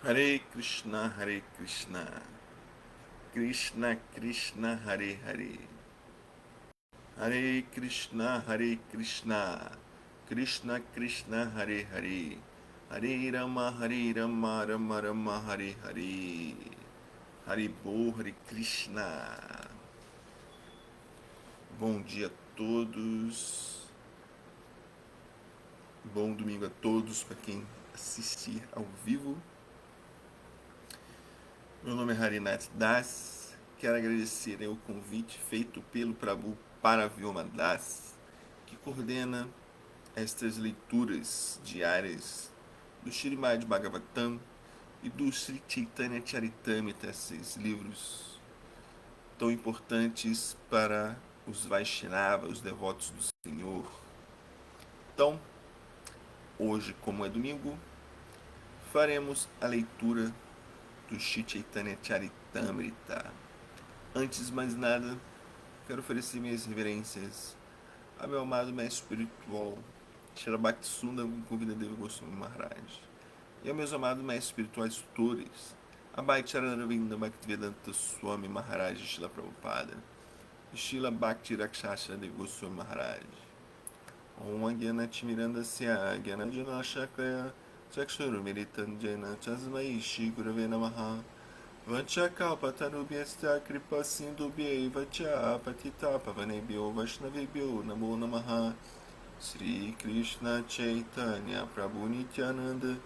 Hare Krishna, Hare Krishna, Krishna Krishna, Hare Hare, Hare Krishna, Hare Krishna, Krishna Krishna, Hare Hare, Hare Rama, Hare Rama, Rama Rama, Hare Hare, Hare Hare Krishna. Bom dia a todos, bom domingo a todos para quem assistir ao vivo. Meu nome é Harinath Das. Quero agradecer o convite feito pelo Prabhu Paravyoma Das, que coordena estas leituras diárias do Srimad Bhagavatam e do Sri Chaitanya Charitamrita, esses livros tão importantes para os Vaishnavas, os devotos do Senhor. Então, hoje, como é domingo, faremos a leitura do Sri Chaitanya Charitamrita. Antes de mais nada, quero oferecer minhas reverências a meu amado mestre espiritual, Shri Bhaktisundar Govindadeva Goswami Maharaj, e aos meus amados mestres espirituais tutores, Abhay Charanavinda Bhaktivedanta Swami Maharaj e Srila Prabhupada, e Srila Bhakti Rakshasha de Goswami Maharaj. Om Agyana Timirandasya Agyana Jana Shakaya Chakshuru Militan Jena Chasmai Shri Gurave Namaha Vanchakalpatarubhyasya kripa sindubhyaiva cha patita pavanebhyo vaishnavebhyo namo namaha. Sri Krishna Chaitanya Prabhu Nityananda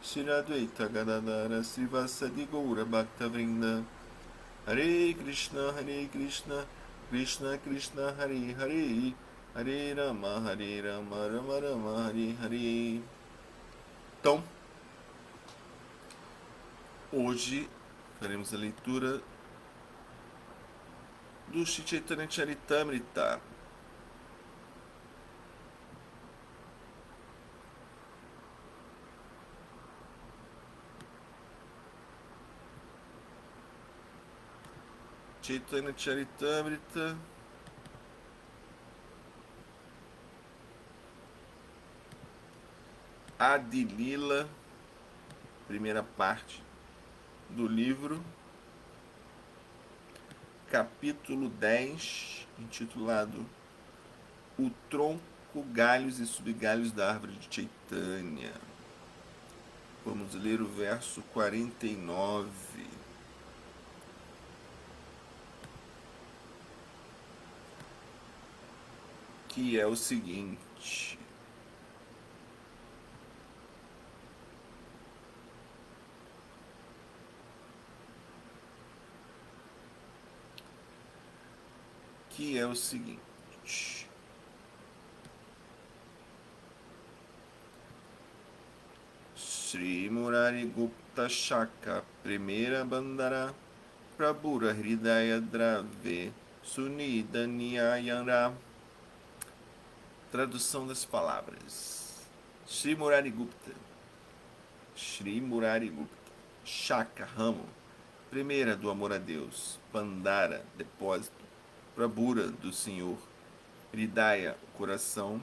Shri Advaita Gadadara Srivasadi Gaura Bhaktavrinda. Hare Krishna Krishna Krishna Hare Hare, Hare Rama Rama Rama Hare Hare. Então, hoje faremos a leitura do Sri Chaitanya Charitamrita. Chaitanya Charitamrita, Adilila, primeira parte do livro, capítulo 10, intitulado O Tronco, Galhos e Subgalhos da Árvore de Chaitanya. Vamos ler o verso 49. Que é o seguinte: Sri Murari Gupta Shaka, primeira Bandara, Prabhura Hridaya Drave, Sunida Niyayara. Tradução das palavras: Sri Murari Gupta, Shaka, ramo, primeira do amor a Deus, Pandara, depósito, Prabhura, do Senhor, Hridaya, coração,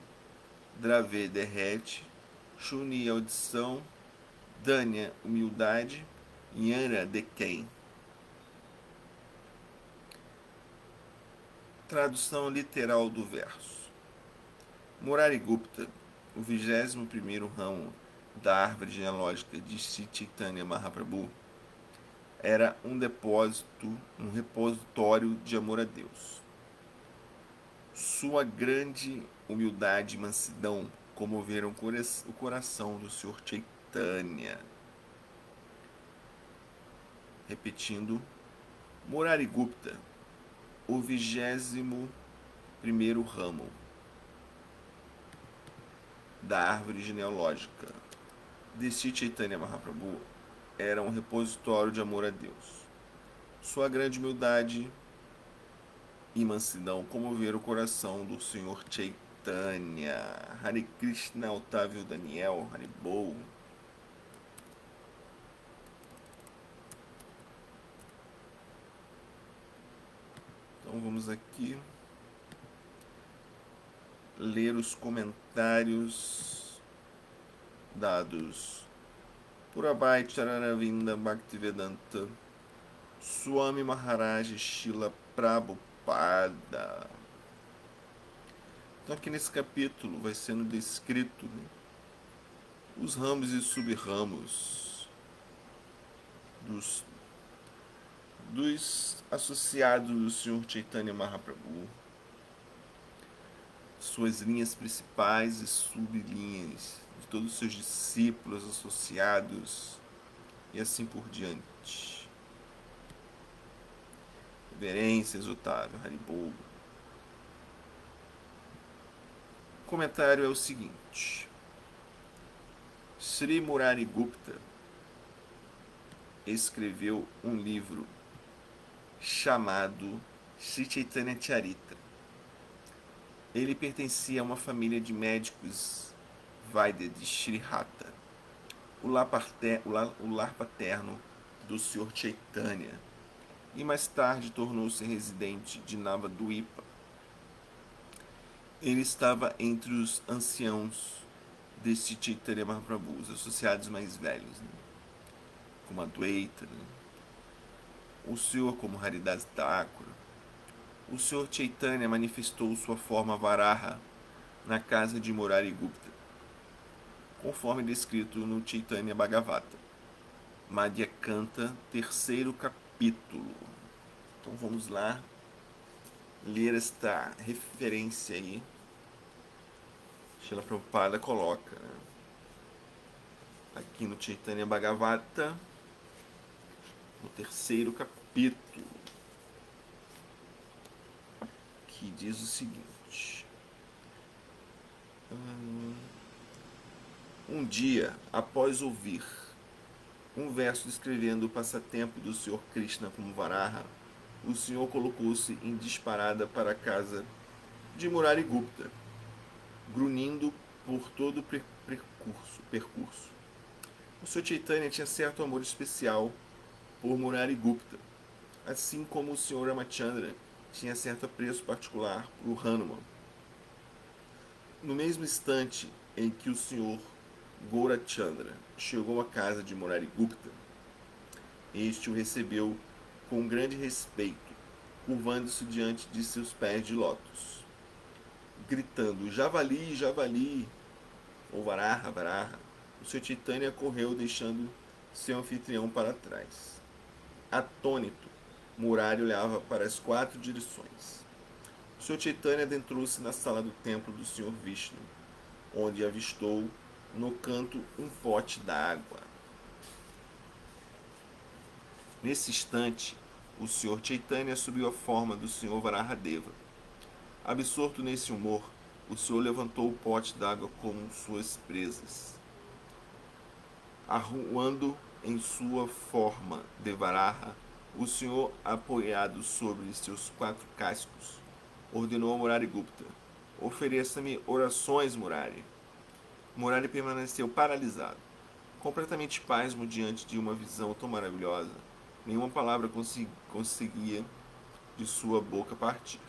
Drave, derrete, Shuni, audição, Danya, humildade, Yana, de quem. Tradução literal do verso: Murari Gupta, o 21º ramo da árvore genealógica de Sri Chaitanya Mahaprabhu, era um depósito, um repositório de amor a Deus. Sua grande humildade e mansidão comoveram o coração do Sr. Chaitanya. Repetindo, Murari Gupta, o 21º ramo da árvore genealógica de Sri Chaitanya Mahaprabhu era um repositório de amor a Deus. Sua grande humildade e mansidão comoveram o coração do Sr. Chaitanya. Hare Krishna, Otávio Daniel, Haribol. Então vamos aqui ler os comentários dados Purabai Chararavinda Bhaktivedanta Swami Maharaj Srila Prabhupada. Então aqui nesse capítulo vai sendo descrito, né, os ramos e sub-ramos dos associados do Sr. Chaitanya Mahaprabhu, suas linhas principais e sublinhas, de todos os seus discípulos, associados e assim por diante. Reverências, Otávio, Haribo. O comentário é o seguinte: Sri Murari Gupta escreveu um livro chamado Sri Chaitanya Charita. Ele pertencia a uma família de médicos Vaidya de Srihata, o lar paterno do Sr. Chaitanya, e mais tarde tornou-se residente de Navadvipa. Ele estava entre os anciãos deste Chaitanya Mahaprabhu, os associados mais velhos, né, como Adwaita, né, o Senhor como Haridas Thakura. O Sr. Chaitanya manifestou sua forma Varaha na casa de Murari Gupta, conforme descrito no Chaitanya Bhagavata, Madhya Kanta, 3º capítulo. Então vamos lá ler esta referência aí. Srila Prabhupada coloca, né, aqui no Chaitanya Bhagavata, no 3º capítulo, que diz o seguinte: um dia, após ouvir um verso descrevendo o passatempo do Sr. Krishna como Varaha, o Senhor colocou-se em disparada para a casa de Murari Gupta, grunhindo por todo o percurso. O Sr. Chaitanya tinha certo amor especial por Murari Gupta, assim como o Sr. Ramachandra tinha certo apreço particular por Hanuman. No mesmo instante em que o Sr. Gaurachandra chegou à casa de Murari Gupta, este o recebeu com grande respeito, curvando-se diante de seus pés de lótus, gritando: Javali, Javali, ou Varaha, Varaha. O Sr. Chaitanya correu, deixando seu anfitrião para trás. Atônito, Murari olhava para as 4 direções. O Sr. Chaitanya adentrou-se na sala do templo do Sr. Vishnu, onde avistou no canto um pote d'água. Nesse instante, o Sr. Chaitanya assumiu a forma do Sr. Varahadeva. Absorto nesse humor, o Senhor levantou o pote d'água com suas presas. Arruando em sua forma de Varaha, o Senhor, apoiado sobre seus 4 cascos, ordenou a Murari Gupta: ofereça-me orações, Murari. Murari permaneceu paralisado, completamente pasmo diante de uma visão tão maravilhosa. Nenhuma palavra conseguia de sua boca partir.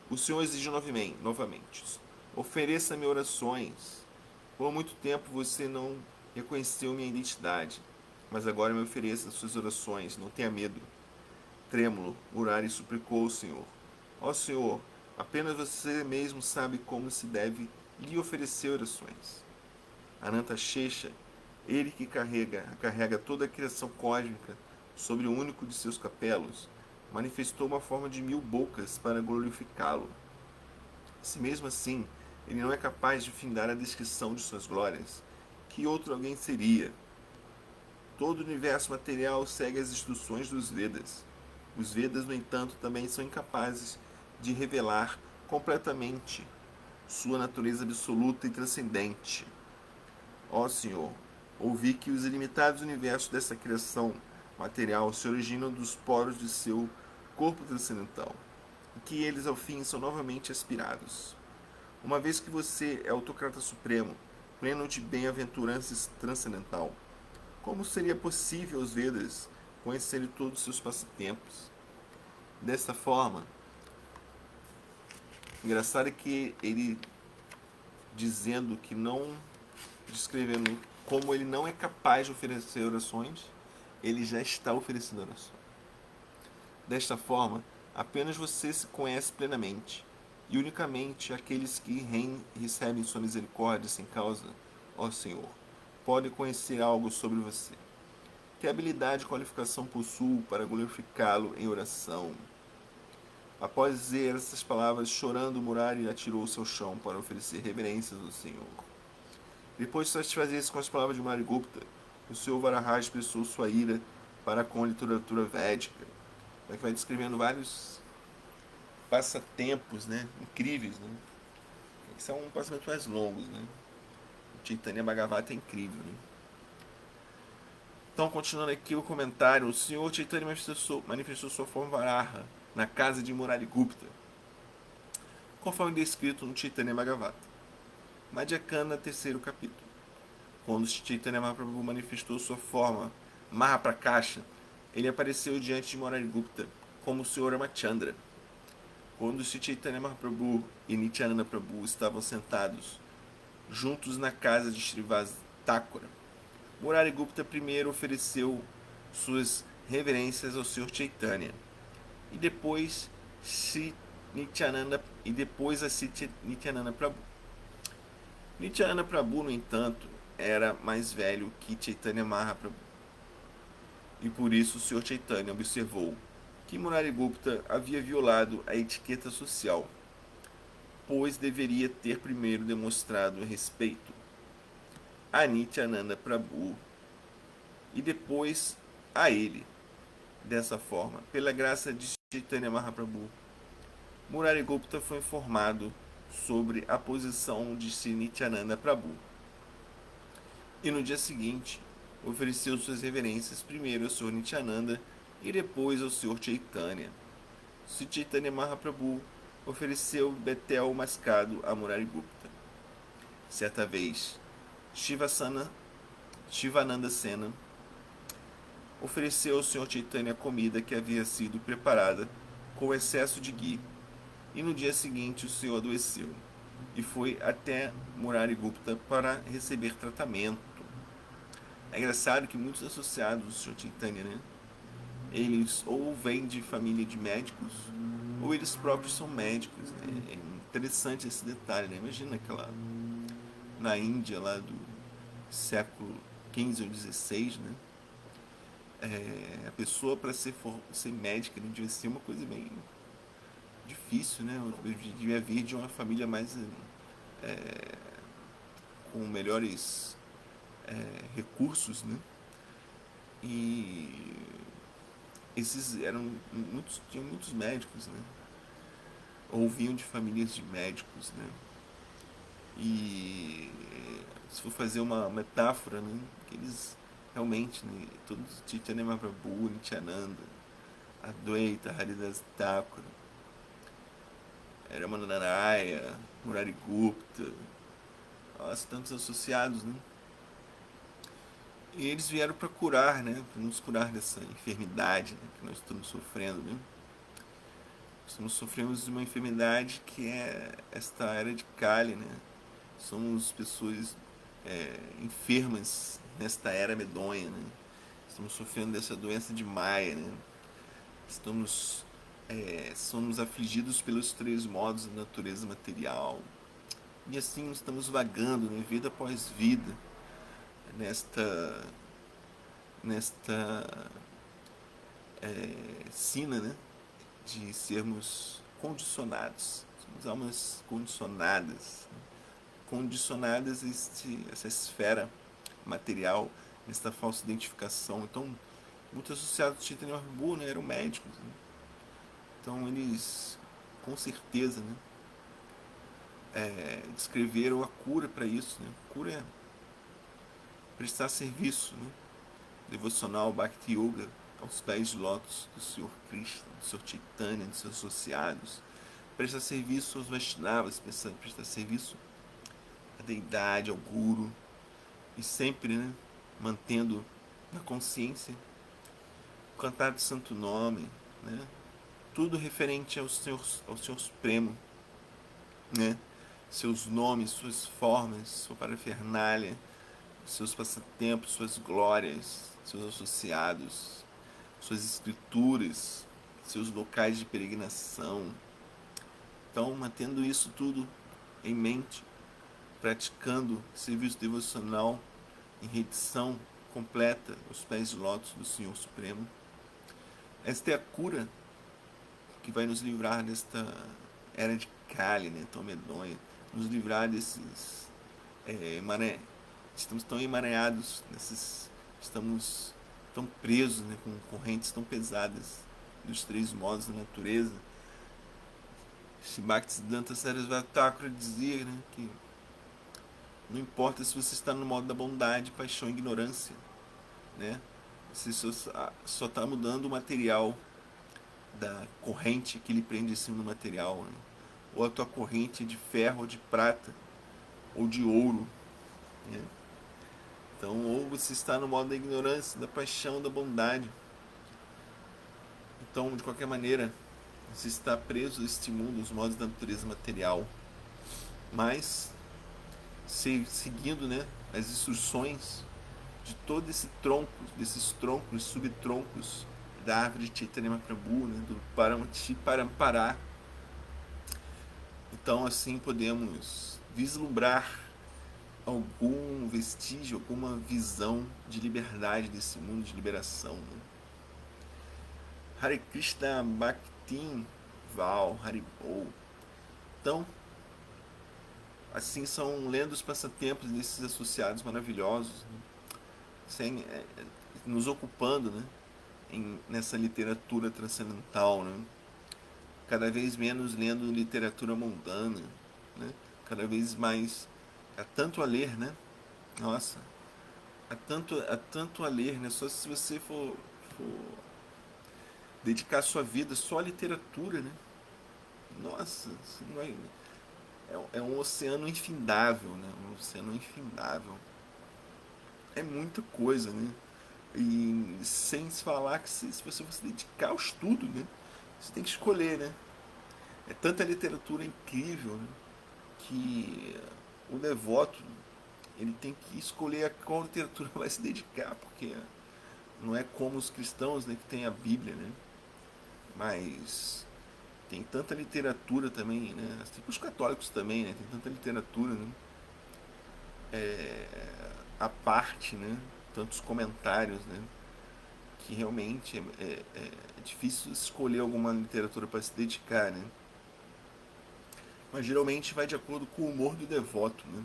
O Senhor exigiu novamente: ofereça-me orações. Por muito tempo você não reconheceu minha identidade, mas agora me ofereça suas orações, não tenha medo. Trêmulo, Murari suplicou ao Senhor: ó Senhor, apenas você mesmo sabe como se deve lhe oferecer orações. Ananta Shesha, ele que carrega toda a criação cósmica sobre o único de seus capelos, manifestou uma forma de 1000 bocas para glorificá-lo. Se mesmo assim ele não é capaz de findar a descrição de suas glórias, que outro alguém seria? Todo o universo material segue as instruções dos Vedas. Os Vedas, no entanto, também são incapazes de revelar completamente sua natureza absoluta e transcendente. Ó Senhor, ouvi que os ilimitados universos dessa criação material se originam dos poros de seu corpo transcendental, e que eles ao fim são novamente aspirados. Uma vez que você é autocrata supremo, pleno de bem-aventurança transcendental, como seria possível aos Vedas conhecerem todos os seus passatempos? Dessa forma, engraçado é que ele dizendo que não descrevendo como ele não é capaz de oferecer orações, ele já está oferecendo orações. Desta forma, apenas você se conhece plenamente, e unicamente aqueles que recebem sua misericórdia sem causa, ó Senhor, podem conhecer algo sobre você. Que habilidade e qualificação possuo para glorificá-lo em oração? Após dizer essas palavras, chorando, Murari atirou-se ao chão para oferecer reverências ao Senhor. Depois de satisfazer-se com as palavras de Marigupta, o Senhor Varaha expressou sua ira para com a literatura védica. Vai descrevendo vários passatempos, né, incríveis, né, que são passamentos mais longos, né. O Chaitanya Bhagavata é incrível, né. Então, continuando aqui o comentário, o Senhor Chaitanya manifestou sua forma Varaha na casa de Murarigupta, conforme descrito no Chaitanya Bhagavata. Madhyakana, terceiro capítulo. Quando Chaitanya Mahaprabhu manifestou sua forma Mahaprakasha, ele apareceu diante de Murarigupta como o Senhor Ramachandra. Quando Chaitanya Mahaprabhu e Nityananda Prabhu estavam sentados juntos na casa de Srivas Thakura, Murarigupta primeiro ofereceu suas reverências ao Senhor Chaitanya e depois a Nityananda Prabhu. Nityananda Prabhu, no entanto, era mais velho que Chaitanya Mahaprabhu, e por isso o Sr. Chaitanya observou que Murarigupta havia violado a etiqueta social, pois deveria ter primeiro demonstrado respeito a Nityananda Prabhu e depois a ele. Dessa forma, pela graça de Chaitanya Mahaprabhu, Murarigupta foi informado sobre a posição de Sri Nityananda Prabhu. E no dia seguinte, ofereceu suas reverências primeiro ao Sr. Nityananda e depois ao Sr. Chaitanya. Sri Chaitanya Mahaprabhu ofereceu betel mascado a Murarigupta. Certa vez, Shivananda Sena ofereceu ao Sr. Chaitanya comida que havia sido preparada com excesso de ghee, e no dia seguinte o Senhor adoeceu e foi até Murarigupta para receber tratamento. É engraçado que muitos associados do Sr. Chaitanya, né, eles ou vêm de família de médicos ou eles próprios são médicos, né? É interessante esse detalhe, né? Imagina aquela na Índia lá do século XV ou XVI, né? A pessoa para ser médica, né, devia ser uma coisa bem difícil, né? Devia vir de uma família mais com melhores recursos, né? E esses tinham muitos médicos, né? Ou vinham de famílias de médicos, né? E se for fazer uma metáfora, né? Que eles realmente, né? Todos, Chaitanya Mahaprabhu, Nityananda, Advaita, Haridas Thakura, Ramananaraya, Murarigupta, nossa, tantos associados, né? E eles vieram para curar, né? Para nos curar dessa enfermidade, né, que nós estamos sofrendo, né? Nós sofremos de uma enfermidade que é esta era de Kali, né? Somos pessoas enfermas nesta era medonha, né? Estamos sofrendo dessa doença de Maya, né? Somos afligidos pelos três modos da natureza material. E assim estamos vagando, né? Vida após vida, nesta sina, né? De sermos condicionados. Somos almas condicionadas a essa esfera material, nesta falsa identificação. Então, muitos associados de Chaitanya Mahaprabhu, né, eram médicos, né? Então, eles, com certeza, né, descreveram a cura para isso, né? A cura é prestar serviço, né, devocional, Bhakti Yoga, aos pés de lótus do Senhor Krishna, do Senhor Chaitanya, dos seus associados, prestar serviço aos Vaishnavas, prestar serviço à deidade, ao Guru, e sempre, né, mantendo na consciência o cantar do santo nome, né, tudo referente ao Senhor Supremo, né, seus nomes, suas formas, sua parafernália, seus passatempos, suas glórias, seus associados, suas escrituras, seus locais de peregrinação. Então, mantendo isso tudo em mente, praticando serviço devocional em rendição completa aos pés de lótus do Senhor Supremo. Esta é a cura que vai nos livrar desta era de Kali, né, tão medonha, nos livrar desses estamos tão emaranhados, estamos tão presos, né, com correntes tão pesadas dos três modos da natureza. Bhaktisiddhanta Sarasvati Thakura dizia, né, que não importa se você está no modo da bondade, paixão e ignorância, né? Você só está mudando o material da corrente que lhe prende em cima do material, né? Ou a tua corrente é de ferro, ou de prata, ou de ouro, né? Então, ou você está no modo da ignorância, da paixão, da bondade. Então, de qualquer maneira, você está preso a este mundo, os modos da natureza material. Mas, seguindo, né, as instruções de todo esse tronco, desses troncos, subtroncos da árvore de Chaitanya Mahaprabhu, né, do Paramati Parampara. Então, assim, podemos vislumbrar algum vestígio, alguma visão de liberdade desse mundo, de liberação, né? Hare Krishna Bhaktin Val Haribol. Então, assim são lendos passatempos desses associados maravilhosos, né? Sem, nos ocupando, né, nessa literatura transcendental, né? Cada vez menos lendo literatura mundana, né? Cada vez mais há tanto a ler, né? Nossa, há tanto a ler, né? Só se você for dedicar sua vida só à literatura, né? Nossa, é um oceano infindável, né? Um oceano infindável. É muita coisa, né? E sem se falar que se você for se dedicar ao estudo, né? Você tem que escolher, né? É tanta literatura incrível, né, que o devoto ele tem que escolher a qual literatura vai se dedicar, porque não é como os cristãos, né, que tem a Bíblia, né? Mas tem tanta literatura também, né? Assim, os católicos também, né? Tem tanta literatura, né? A parte, né? Tantos comentários, né? Que realmente é difícil escolher alguma literatura para se dedicar, né? Mas geralmente vai de acordo com o humor do devoto, né?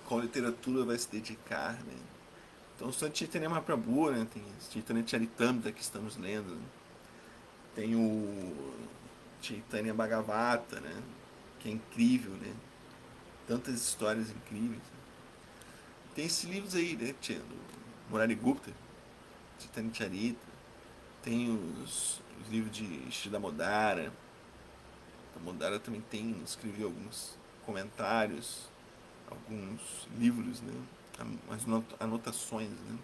Qual literatura vai se dedicar, né? Então, o Chaitanya Mahaprabhu, né? Tem Chaitanya Charitamrita que estamos lendo, né? Tem o Chaitanya Bhagavata, né? Que é incrível, né? Tantas histórias incríveis. Tem esses livros aí, né? Do Murari Gupta, Chaitanya Charita. Tem os livros de Shri Damodara. Damodara também escreveu alguns comentários, alguns livros, né? As anotações, né?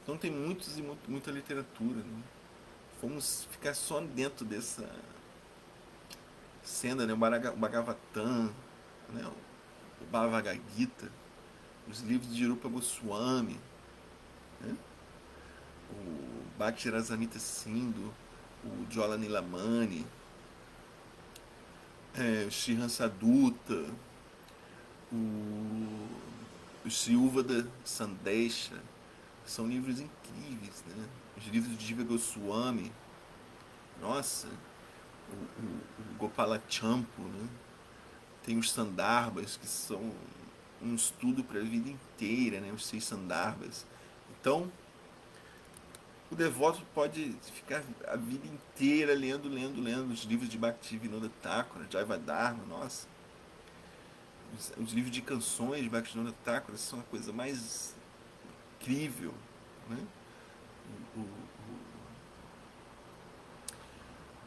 Então tem muita literatura, né? Vamos ficar só dentro dessa cena, né? O Bhagavatam, né? O Bhagavad Gita, os livros de Rupa Goswami, né? O Bhakti Rasamrita Sindhu, o Jola Nilamani, o Sri Hansaduta, o Sri Uvada Sandesha. São livros incríveis, né? Os livros de Jiva Goswami, nossa, o Gopala Champu, né? Tem os Sandarbhas, que são um estudo para a vida inteira, né? Os 6 Sandarbhas. Então, o devoto pode ficar a vida inteira lendo os livros de Bhaktivinoda Thakura, Jaivadharma, nossa. Os livros de canções de Bhaktivinoda Thakura são a coisa mais incrível, né?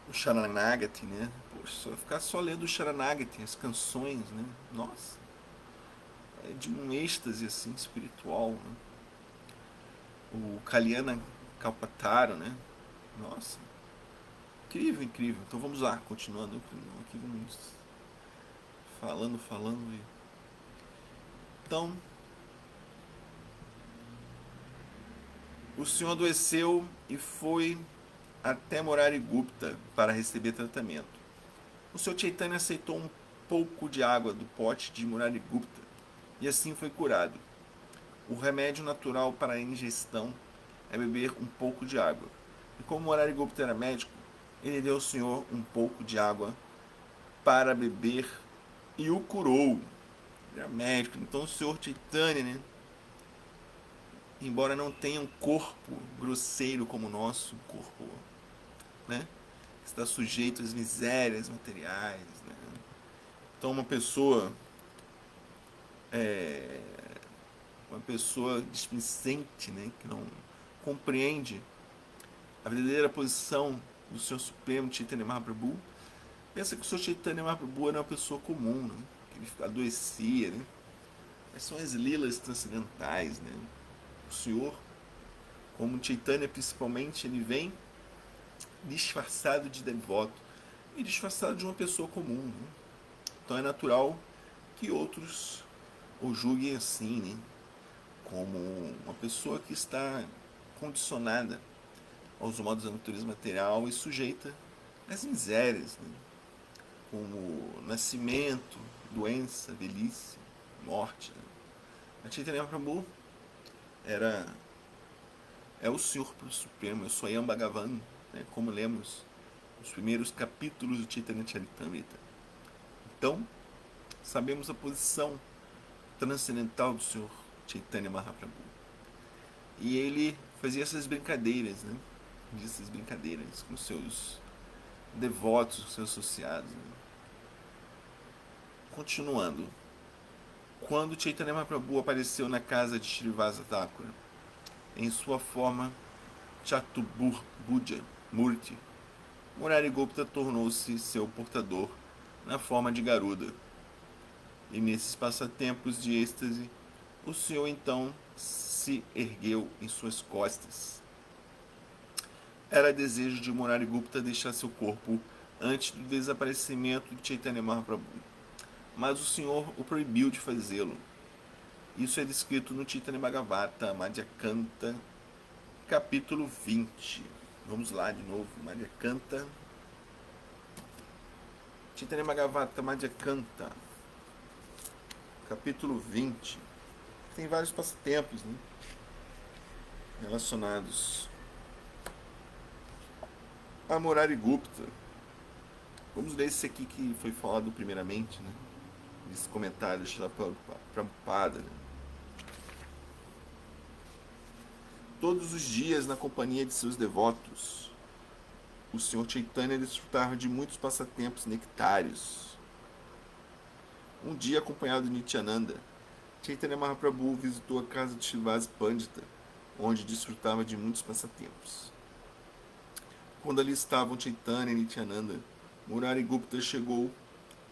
O Sharanagati, né? Poxa, ficar só lendo o Sharanagati, as canções, né? Nossa, é de um êxtase assim espiritual, né? O Kalyana Kalpataru, né? Nossa, incrível, incrível. Então vamos lá, continuando aqui, vamos falando Então, o senhor adoeceu e foi até Murari Gupta para receber tratamento. O Sr. Chaitanya aceitou um pouco de água do pote de Murari Gupta e assim foi curado. O remédio natural para a ingestão é beber um pouco de água. E como Murari Gupta era médico, ele deu ao senhor um pouco de água para beber e o curou. Ele era médico, então o Sr. Chaitanya, né, embora não tenha um corpo grosseiro como o nosso, um corpo, né, que está sujeito às misérias materiais, né? Então uma pessoa displicente, né, que não compreende a verdadeira posição do Senhor Supremo Chaitanya Mahaprabhu, pensa que o Senhor Chaitanya Mahaprabhu era uma pessoa comum, né, que ele adoecia, né? Mas são as lilas transcendentais, né? O Senhor, como Chaitanya principalmente, ele vem disfarçado de devoto e disfarçado de uma pessoa comum, né? Então é natural que outros o julguem assim, né, como uma pessoa que está condicionada aos modos da natureza material e sujeita às misérias, né, como nascimento, doença, velhice, morte, né. A Chaitanya Prabhu é o Senhor Supremo, é o Swayam Bhagavan, né, como lemos nos primeiros capítulos do Chaitanya Charitamrita. Então, sabemos a posição transcendental do Senhor Chaitanya Mahaprabhu. E ele fazia essas brincadeiras, né? Essas brincadeiras com seus devotos, com seus associados, né? Continuando. Quando Chaitanya Mahaprabhu apareceu na casa de Srivasa Thakura, em sua forma Chatubhuja Murti, Murari Gupta tornou-se seu portador na forma de Garuda. E nesses passatempos de êxtase, o Senhor então se ergueu em suas costas. Era desejo de Murari Gupta deixar seu corpo antes do desaparecimento de Chaitanya Mahaprabhu, mas o Senhor o proibiu de fazê-lo. Isso é descrito no Chaitanya Bhagavata, Madhyakanta, capítulo 20. Vamos lá de novo, Madhyakanta. Chaitanya Bhagavata, Madhyakanta, capítulo 20. Tem vários passatempos, né, relacionados a Murari Gupta. Vamos ler esse aqui que foi falado primeiramente, né, esse comentário de Srila Prabhupada. Todos os dias, na companhia de seus devotos, o Senhor Chaitanya desfrutava de muitos passatempos nectários. Um dia, acompanhado de Nityananda, Chaitanya Mahaprabhu visitou a casa de Srivasa Pandita, onde desfrutava de muitos passatempos. Quando ali estavam Chaitanya e Nityananda, Murari Gupta chegou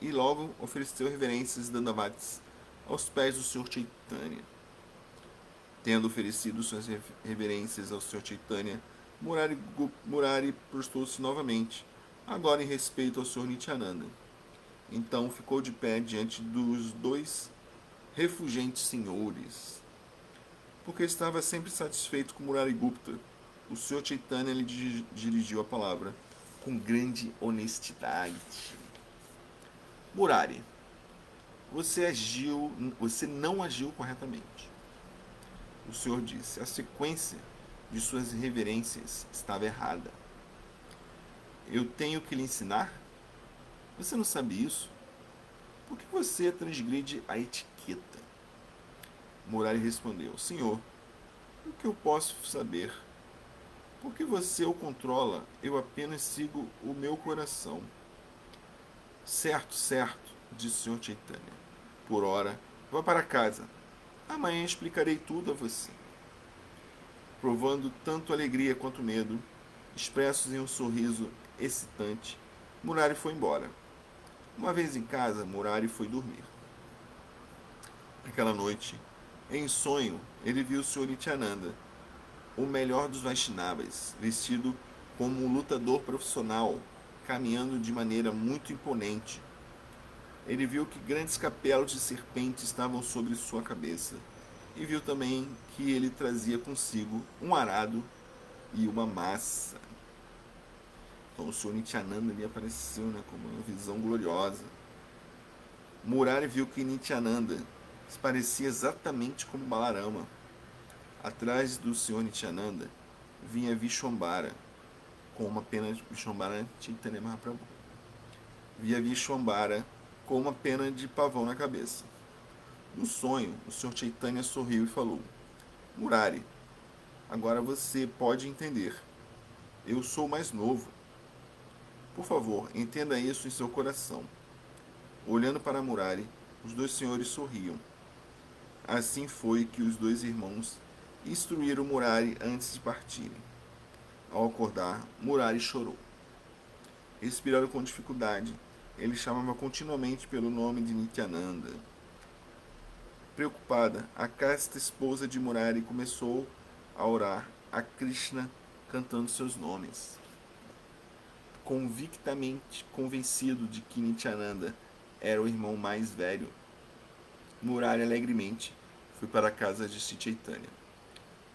e logo ofereceu reverências dandavats aos pés do Sr. Chaitanya. Tendo oferecido suas reverências ao Sr. Chaitanya, Murari prostrou-se novamente, agora em respeito ao Sr. Nityananda. Então ficou de pé diante dos dois refugentes senhores. Porque estava sempre satisfeito com Murari Gupta, o Sr. Chaitanya lhe dirigiu a palavra com grande honestidade. Murari, você não agiu corretamente. O Senhor disse, a sequência de suas reverências estava errada. Eu tenho que lhe ensinar? Você não sabe isso? Por que você transgride a etiqueta? Murari respondeu, Senhor, o que eu posso saber? Porque você o controla, eu apenas sigo o meu coração. Certo, disse o Sr. Chaitanya. Por ora, vá para casa. Amanhã explicarei tudo a você. Provando tanto alegria quanto medo, expressos em um sorriso excitante, Murari foi embora. Uma vez em casa, Murari foi dormir. Naquela noite, em sonho, ele viu o Sr. Nityananda, o melhor dos Vaishnavas, vestido como um lutador profissional, caminhando de maneira muito imponente. Ele viu que grandes capelos de serpentes estavam sobre sua cabeça, e viu também que ele trazia consigo um arado e uma massa. Então o Senhor Nityananda ali apareceu, né, como uma visão gloriosa. Murari viu que Nityananda se parecia exatamente como Balarama. Atrás do Senhor Nityananda vinha Vishwambara, com uma pena de Vishwambara Chaitanya Mahaprabhu. Via Vishwambara com uma pena de pavão na cabeça. No sonho, o Senhor Chaitanya sorriu e falou: Murari, agora você pode entender. Eu sou mais novo. Por favor, entenda isso em seu coração. Olhando para Murari, os dois senhores sorriam. Assim foi que os dois irmãos instruíram Murari antes de partirem. Ao acordar, Murari chorou. Respirando com dificuldade, ele chamava continuamente pelo nome de Nityananda. Preocupada, a casta esposa de Murari começou a orar a Krishna cantando seus nomes. Convictamente convencido de que Nityananda era o irmão mais velho, Murari alegremente foi para a casa de Sri Chaitanya.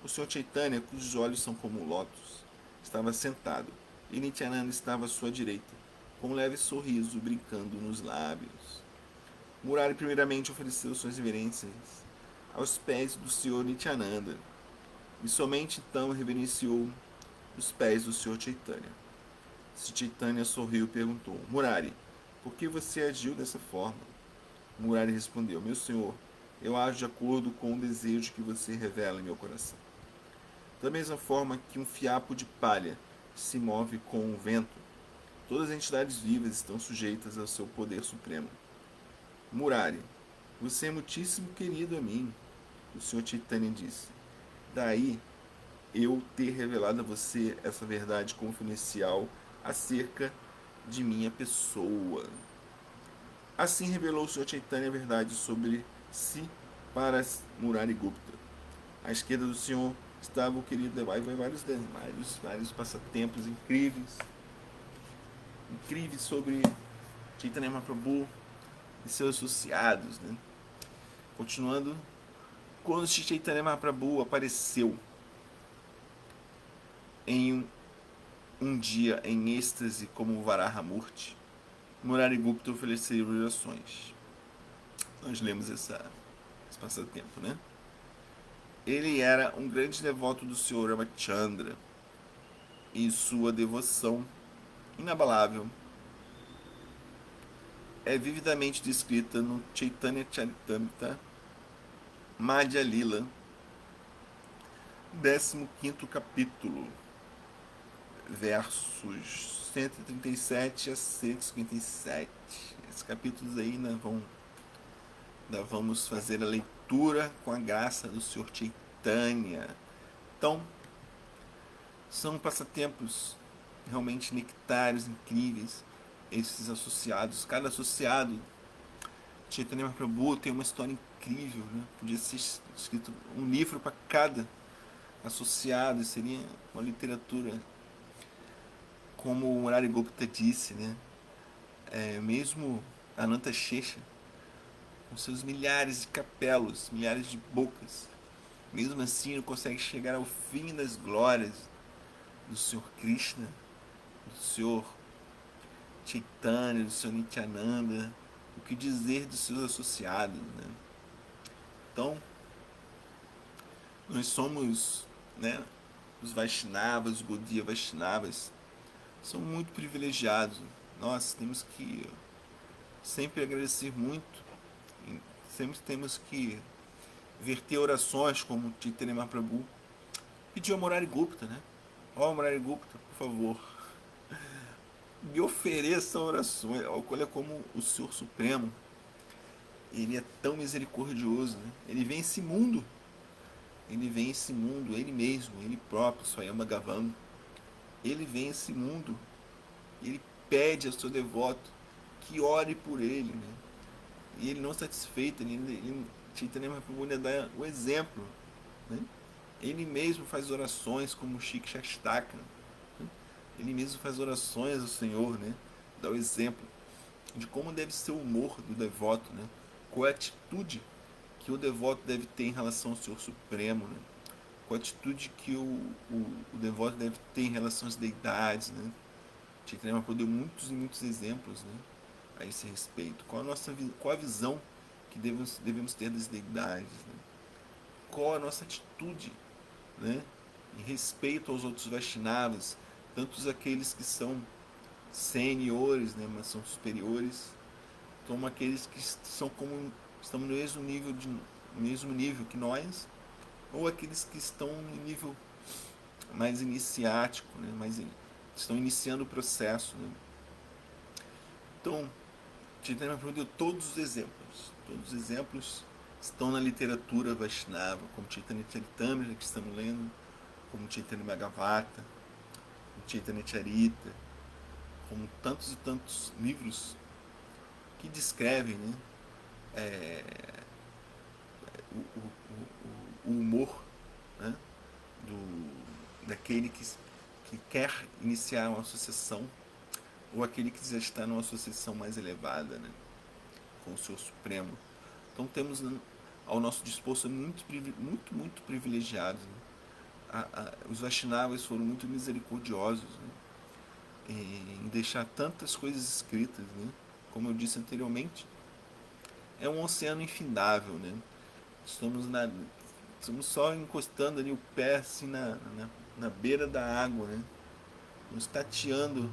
O Sr. Chaitanya, cujos olhos são como lótus, estava sentado, e Nityananda estava à sua direita, com um leve sorriso brincando nos lábios. Murari primeiramente ofereceu suas reverências aos pés do Sr. Nityananda, e somente então reverenciou os pés do Sr. Chaitanya. Sri Chaitanya sorriu e perguntou: Murari, por que você agiu dessa forma? Murari respondeu: Meu senhor, eu ajo de acordo com o desejo que você revela em meu coração. Da mesma forma que um fiapo de palha se move com o vento, todas as entidades vivas estão sujeitas ao seu poder supremo. Murari, você é muitíssimo querido a mim, o Sr. Chaitanya disse. Daí eu ter revelado a você essa verdade confidencial acerca de minha pessoa. Assim revelou o Sr. Chaitanya a verdade sobre si para Murari Gupta. À esquerda do senhor estava o querido Devai, vários passatempos incríveis sobre Chaitanya Mahaprabhu e seus associados, né? Continuando, quando Chaitanya Mahaprabhu apareceu em um dia em êxtase como Varahamurti, Murari Gupta ofereceu orações. Nós lemos esse passatempo, né? Ele era um grande devoto do Sr. Ramachandra e sua devoção inabalável é vividamente descrita no Chaitanya Charitamrita Madhya Lila, 15º capítulo, versos 137 a 157. Esses capítulos aí ainda vamos fazer a leitura com a graça do Sr. Chaitanya. Então, são passatempos realmente nectários, incríveis, esses associados. Cada associado, Chaitanya Mahaprabhu tem uma história incrível, né? Podia ser escrito um livro para cada associado, seria uma literatura, como o Murari Gupta disse, né? Mesmo Ananta Shesha, com seus milhares de capelos, milhares de bocas, mesmo assim não consegue chegar ao fim das glórias do Sr. Krishna, do Sr. Chaitanya, do Sr. Nityananda, o que dizer dos seus associados, né? Então, nós somos, né, os Vaishnavas, os Gaudiya Vaishnavas, são muito privilegiados. Nós temos que sempre agradecer muito, sempre temos que verter orações como Chaitanya Mahaprabhu pediu a Murari Gupta, né? Ó, Murari Gupta, por favor, me ofereça orações. Olha como o Senhor Supremo, ele é tão misericordioso, né? Ele vem esse mundo, ele mesmo, ele próprio, Swayam Bhagavan, ele vem esse mundo, ele pede ao seu devoto que ore por ele, né? E ele não satisfeito, Chaitanya Mahaprabhu dá o exemplo, né? Ele mesmo faz orações como Shik Shastaka, né? Ele mesmo faz orações ao Senhor, né? Dá o exemplo. de como deve ser o humor do devoto, né? Qual é a atitude que o devoto deve ter em relação ao Senhor Supremo, né? Qual a atitude que o devoto deve ter em relação às deidades, né? Chaitanya Mahaprabhu deu muitos e muitos exemplos, né, a esse respeito. Qual a visão que devemos ter das deidades, né? Qual a nossa atitude, né, em respeito aos outros Vaishnavas, tanto aqueles que são seniores, né, mas são superiores, como aqueles que estão no mesmo nível que nós, ou aqueles que estão em nível mais iniciático, né, estão iniciando o processo, né. Então, Chaitanya Mahaprabhu deu todos os exemplos. Todos os exemplos estão na literatura Vaishnava, como Chaitanya Charitamrita, que estamos lendo, como Chaitanya Bhagavata, como Chaitanya Charita, como tantos e tantos livros que descrevem, né, o humor, né, daquele que quer iniciar uma associação, ou aquele que já está numa associação mais elevada, né, com o Senhor Supremo. Então temos ao nosso dispor muito privilegiados, né? Os Vaishnavas foram muito misericordiosos, né, em deixar tantas coisas escritas, né? Como eu disse anteriormente, é um oceano infindável, né? Estamos só encostando ali o pé assim na beira da água, né? Nos tateando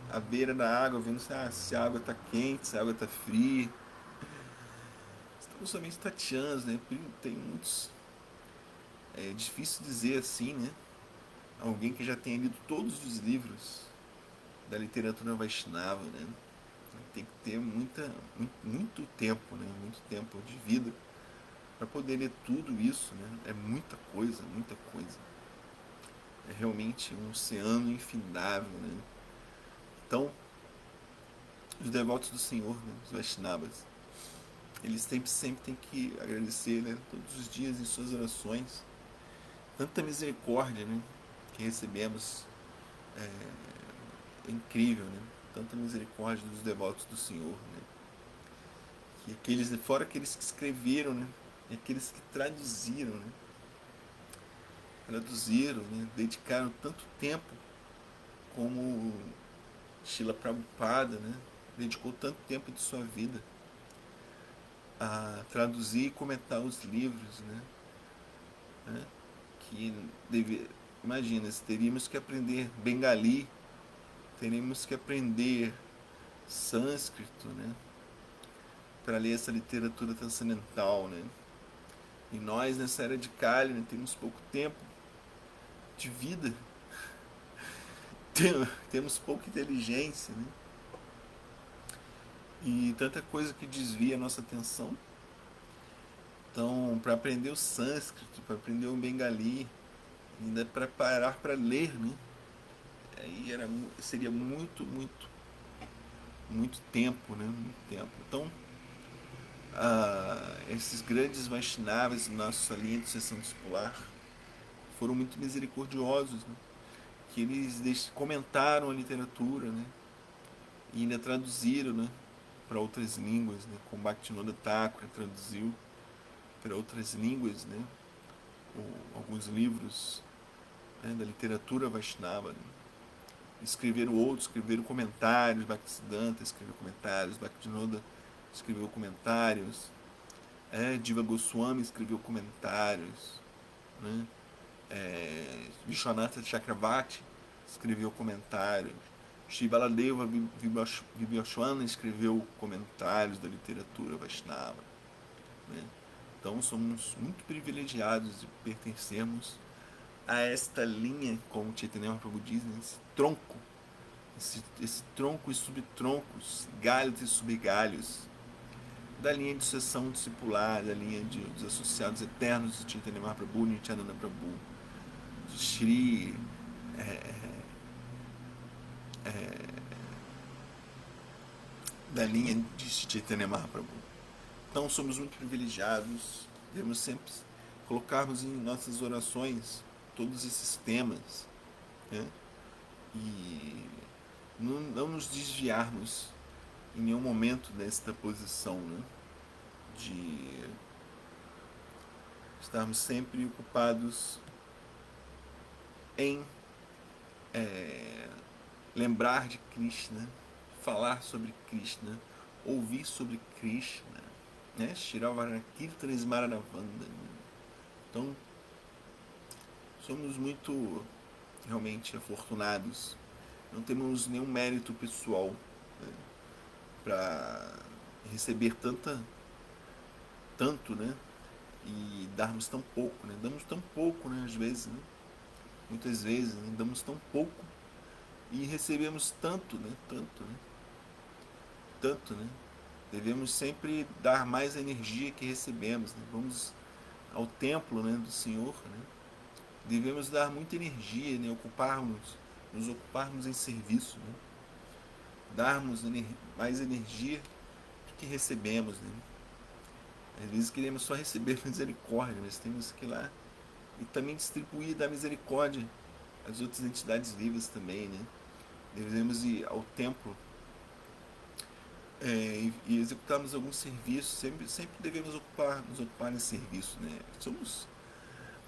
a beira da água, vendo se a água está quente, se a água está fria. Estamos somente tateando, né? Tem muitos. É difícil dizer assim, né? Alguém que já tenha lido todos os livros da literatura Vaishnava, né? Tem que ter muito tempo, né? Muito tempo de vida para poder ler tudo isso, né? É muita coisa, muita coisa. É realmente um oceano infindável, né? Então, os devotos do Senhor, né? Os Vaishnavas, eles sempre têm que agradecer, né? Todos os dias em suas orações, tanta misericórdia, né, que recebemos. É incrível, né? Tanta misericórdia dos devotos do Senhor, né? Que fora aqueles que escreveram, né? E aqueles que traduziram, né? Né? Dedicaram tanto tempo, como Srila Prabhupada, né? Dedicou tanto tempo de sua vida a traduzir e comentar os livros, né? Que imagina, teríamos que aprender bengali, teríamos que aprender sânscrito, né, para ler essa literatura transcendental, né? E nós nessa era de Kali, né, temos pouco tempo de vida, temos pouca inteligência, né? E tanta coisa que desvia a nossa atenção. Então, para aprender o sânscrito, para aprender o bengali, ainda para parar para ler, né? Aí seria muito tempo, né? Muito tempo. Então, esses grandes Vaishnavas, nossa linha de sucessão discipular, foram muito misericordiosos, né? Que eles comentaram a literatura, né? E ainda traduziram, né, para outras línguas, né? Como Bhaktivinoda Thakur traduziu para outras línguas, né? Alguns livros, né, da literatura Vaishnava, né? Escreveram comentários, Bhaktisiddhanta escreveu comentários, Bhaktivinoda escreveu comentários, Diva Goswami escreveu comentários, né? Vishwanatha Chakravarti escreveu comentários, Shri Baladeva Vibhashwana escreveu comentários da literatura Vaishnava, né? Então somos muito privilegiados de pertencermos a esta linha, como Chaitanya Mahaprabhu diz, né? Esse tronco e subtroncos, galhos e subgalhos da linha de sucessão discipular, da linha dos associados eternos de Chaitanya Mahaprabhu, Nityananda Prabhu, de Shri da linha de Chaitanya Mahaprabhu. Então somos muito privilegiados, devemos sempre colocarmos em nossas orações todos esses temas, né? E não nos desviarmos em nenhum momento nesta posição, né, de estarmos sempre ocupados em lembrar de Krishna, falar sobre Krishna, ouvir sobre Krishna, né? Shravana Kirtana Smaranavanda. Então, somos muito realmente afortunados. Não temos nenhum mérito pessoal, né, para receber tanto, né? E darmos tão pouco, né? Damos tão pouco, né? Às vezes, né? Muitas vezes, né? Damos tão pouco e recebemos tanto, né? Tanto, né? Devemos sempre dar mais energia que recebemos, né? Vamos ao templo, né, do Senhor, né? Devemos dar muita energia, né? Nos ocuparmos em serviço, né? Darmos mais energia do que recebemos, né? Às vezes queremos só receber misericórdia, mas temos que ir lá e também distribuir da misericórdia às outras entidades vivas também, né? Devemos ir ao templo e executarmos algum serviço, sempre devemos nos ocupar nesse serviço, né? Somos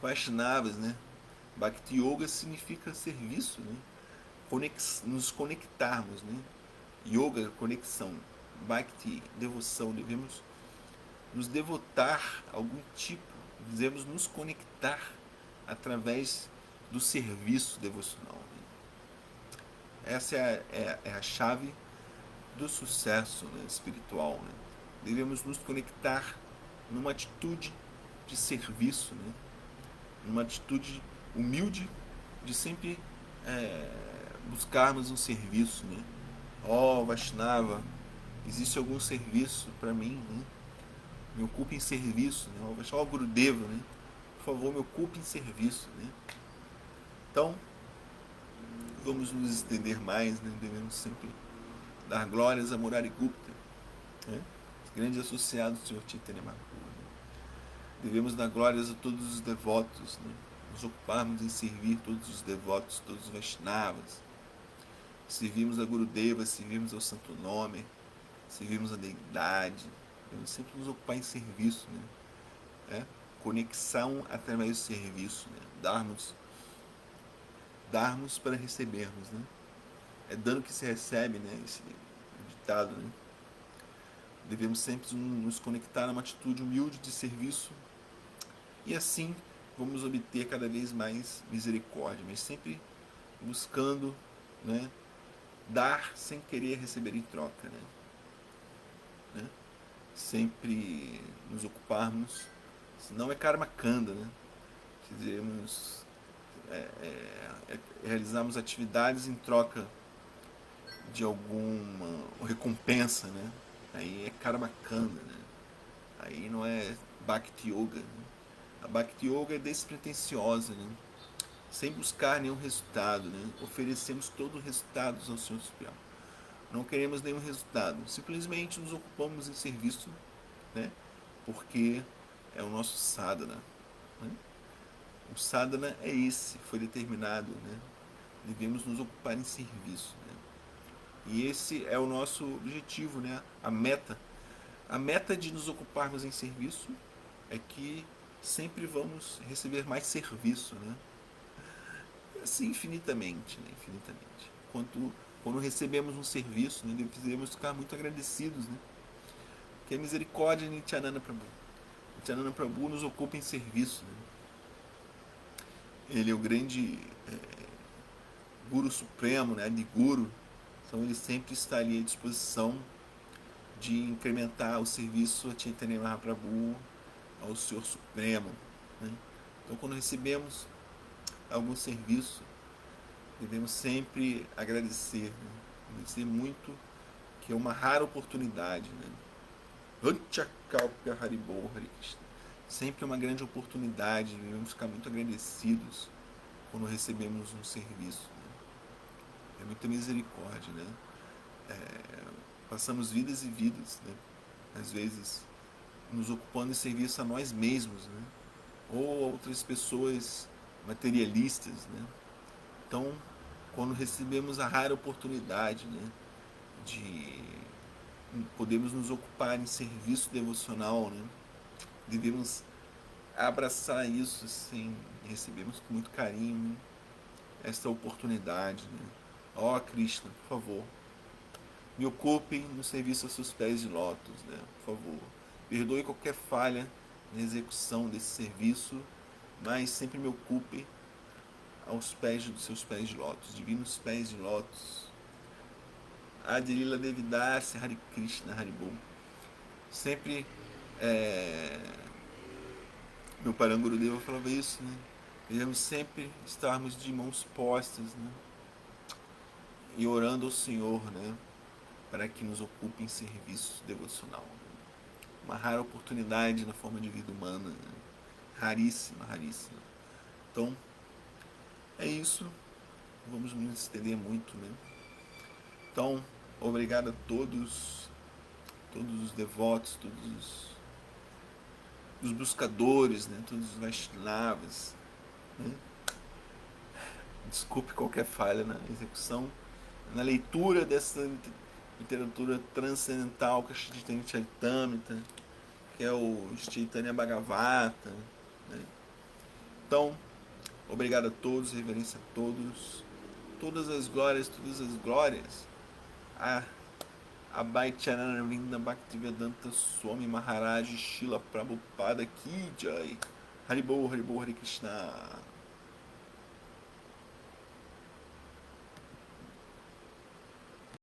Vaishnavas, né? Bhakti Yoga significa serviço, né? Nos conectarmos, né? Yoga, conexão. Bhakti, devoção. Devemos nos devotar a algum tipo, devemos nos conectar através do serviço devocional, né? Essa é a chave do sucesso, né, espiritual, né? Devemos nos conectar numa atitude de serviço, né? Numa atitude humilde de sempre buscarmos um serviço, né? Vaishnava, existe algum serviço para mim, né? Me ocupe em serviço, né? Vaishnava Gurudeva, né? Por favor, me ocupe em serviço, né? Então, vamos nos estender mais, né? Devemos sempre dar glórias a Murari Gupta, né? Os grandes associados do Sr. Chaitanya Mahaprabhu, né? Devemos dar glórias a todos os devotos, né? Nos ocuparmos em servir todos os devotos, todos os Vaishnavas. Servimos a Gurudeva, servimos ao Santo Nome, servimos a Deidade. Devemos sempre nos ocupar em serviço, né? Conexão através do serviço, né? Darmos para recebermos, né? É dando que se recebe, né? Esse ditado, né? Devemos sempre nos conectar a uma atitude humilde de serviço e assim vamos obter cada vez mais misericórdia, mas sempre buscando, né, dar sem querer receber em troca, né? Sempre nos ocuparmos, senão é karma kanda, né? Queremos realizarmos atividades em troca de alguma recompensa, né? Aí é karma kanda, né? Aí não é bhakti yoga, né? A bhakti yoga é despretensiosa, né? Sem buscar nenhum resultado, né? Oferecemos todos os resultados ao Senhor Supremo. Não queremos nenhum resultado, simplesmente nos ocupamos em serviço, né? Porque é o nosso sadhana, né? O sadhana é esse, foi determinado, né? Devemos nos ocupar em serviço, né? E esse é o nosso objetivo, né? A meta de nos ocuparmos em serviço é que sempre vamos receber mais serviço, né? Assim infinitamente, né? Infinitamente. Quando recebemos um serviço, né, devemos ficar muito agradecidos, né? Que a misericórdia de Nityananda Prabhu. Nityananda Prabhu nos ocupa em serviço, né? Ele é o grande Guru Supremo, né? De Guru. Então ele sempre está ali à disposição de incrementar o serviço a Chaitanya Mahaprabhu, ao Senhor Supremo, né? Então quando recebemos algum serviço, devemos sempre agradecer, né? Agradecer muito, que é uma rara oportunidade, né? Sempre é uma grande oportunidade, devemos ficar muito agradecidos quando recebemos um serviço, né? É muita misericórdia, né? Passamos vidas e vidas, né? Às vezes nos ocupando em serviço a nós mesmos, né? Ou a outras pessoas materialistas, né? Então, quando recebemos a rara oportunidade, né, de podemos nos ocupar em serviço devocional, né? Devemos abraçar isso, assim, recebemos com muito carinho esta oportunidade, né? Ó, Krishna, por favor, me ocupe no serviço aos seus pés de lótus, né? Por favor, perdoe qualquer falha na execução desse serviço, mas sempre me ocupe aos pés dos seus pés de lótus, divinos pés de lótus. Adilila Devidasi, Hare Krishna, Haribol. Sempre meu Parangurudeva falava isso, né? Devemos sempre estarmos de mãos postas, né? E orando ao Senhor, né? Para que nos ocupe em serviço devocional. Uma rara oportunidade na forma de vida humana, né? Raríssima, raríssima. Então, é isso. Não vamos nos estender muito, né? Então, obrigado a todos os devotos, todos os buscadores, né? Todos os Vaishnavas, né? Desculpe qualquer falha na execução, na leitura dessa literatura transcendental que é Chaitanya Charitamrita, que é o Chaitanya Bhagavata, né? Então, obrigado a todos, reverência a todos, todas as glórias a Bhaicharanavinda Bhaktivedanta Swami Maharaj Shila Prabhupada Ki Jai. Haribol, Haribol, Hare Krishna.